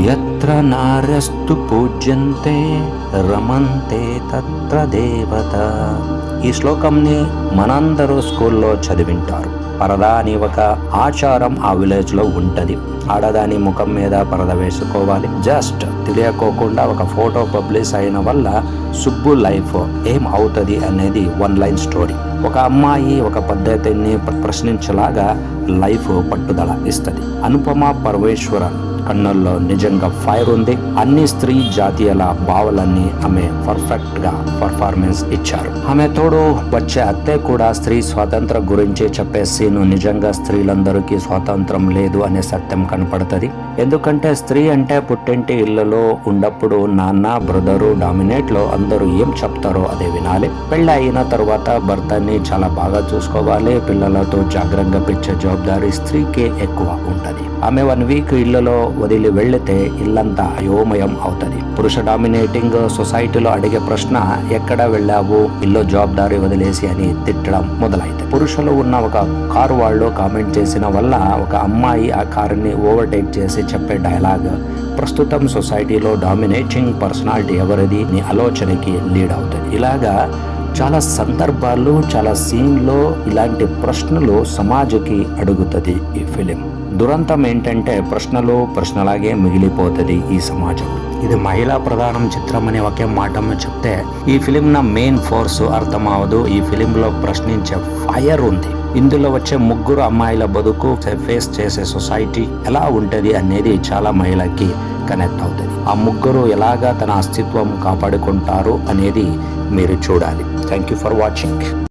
యత్ర నార్యస్తు పూజ్యంతే రమంతే తత్ర దేవత. ఈ శ్లోకంని మనందరూ స్కూల్లో చదివింటారు. పరదా అని ఒక ఆచారం ఆ విలేజ్ లో ఉంటది. ఆడదాని ముఖం మీద పరద వేసుకోవాలి. జస్ట్ తెలియకోకుండా ఒక ఫోటో పబ్లిష్ అయిన వల్ల సుబ్బు లైఫ్ ఏం అవుతుంది అనేది వన్ లైన్ స్టోరీ. ఒక అమ్మాయి ఒక పద్ధతిని ప్రశ్నించలాగా లైఫ్ పట్టుదల ఇస్తుంది. అనుపమ పరమేశ్వరన్ కన్నుల్లో నిజంగా ఫైర్ ఉంది. అన్ని స్త్రీ జాతీయాల భావాలన్నీ ఆమె పర్ఫెక్ట్ గా పర్ఫార్మెన్స్ ఇచ్చారు. ఆమె తోడు వచ్చే అత్తే కూడా స్త్రీ స్వాతంత్రం గురించి చెప్పే సీను నిజంగా స్త్రీలందరికీ స్వాతంత్రం లేదు అనే సత్యం కనపడుతుంది. ఎందుకంటే స్త్రీ అంటే పుట్టింటి ఇళ్లలో ఉన్నప్పుడు నాన్న బ్రదరు డామినేట్ లో అందరూ ఏం చెప్తారో అదే వినాలి. పెళ్లి అయిన తర్వాత భర్తని చాలా బాగా చూసుకోవాలి. పిల్లలతో జాగ్రత్తగా పెంచే జవాబారి స్త్రీకే ఎక్కువ ఉంటది. ఆమె 1 వీక్ ఇళ్లలో వదిలి వెళ్లితే ఇల్లంతా అయోమయం అవుతుంది. పురుష డామినేటింగ్ సొసైటీలో అడిగే ప్రశ్న ఎక్కడ వెళ్ళావు, ఇల్లు జవాబారి వదిలేసి అని తిట్టడం మొదలైతే పురుషులు ఉన్న ఒక కారు వాళ్ళు కామెంట్ చేసిన వల్ల ఒక అమ్మాయి ఆ కారుని ఓవర్టేక్ చేసి చెప్పే డైలాగ్ ప్రస్తుతం సొసైటీలో డామినేటింగ్ పర్సనాలిటీ ఎవరిది నీ ఆలోచనకి లీడ్ అవుతుంది. ఇలాగా చాలా సందర్భాలు చాలా సీన్లో ఇలాంటి ప్రశ్నలు సమాజకి అడుగుతుంది ఈ ఫిలిం. దురంతం ఏంటంటే ప్రశ్నలాగే మిగిలిపోతుంది ఈ సమాజం. ఇది మహిళా ప్రధానం చిత్రం అని ఒకే మాట చెప్తే ఈ ఫిలిం నా మెయిన్ ఫోర్స్ అర్థం అవదు. ఈ ఫిలింలో ప్రశ్నించే ఫైర్ ఉంది. ఇందులో వచ్చే 3 అమ్మాయిల బతుకు ఫేస్ చేసే సొసైటీ ఎలా ఉంటది అనేది చాలా మహిళకి కనెక్ట్ అవుతుంది. ఆ 3 ఎలాగా తన అస్తిత్వం కాపాడుకుంటారు అనేది మీరు చూడాలి. Thank you for watching.